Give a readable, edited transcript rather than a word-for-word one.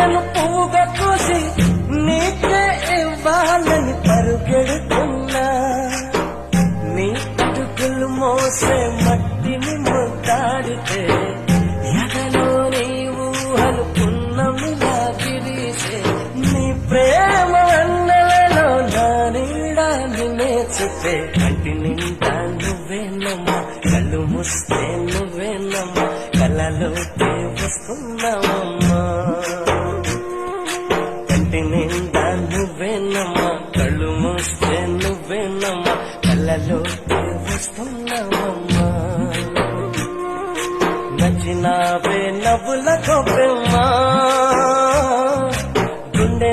గుండెను పువ్వుగా కోసి నీకే ఇవ్వాలని పరుగెడుతున్నా నీ అడుగులు మోసే మట్టిని ముద్దాడితే ఎదలో నీ ఊహలు పున్నమిలా విరిసే నీ ప్రేమ అన్నలలో నా నీడాన్ని నేర్చుతే కంటి నిండా నువ్వేనమ్మా కళ్ళు ముస్తే నువ్వేనమ్మా కలలోకి వస్తున్నావమ్మా కంటి నిండా నువ్వేనమ్మా కళ్ళు మూస్తే నువ్వేనమ్మా కలలోకి వస్తున్నావమ్మా నచ్చినావే నవ్వుల గొప్పమ్మా గుండె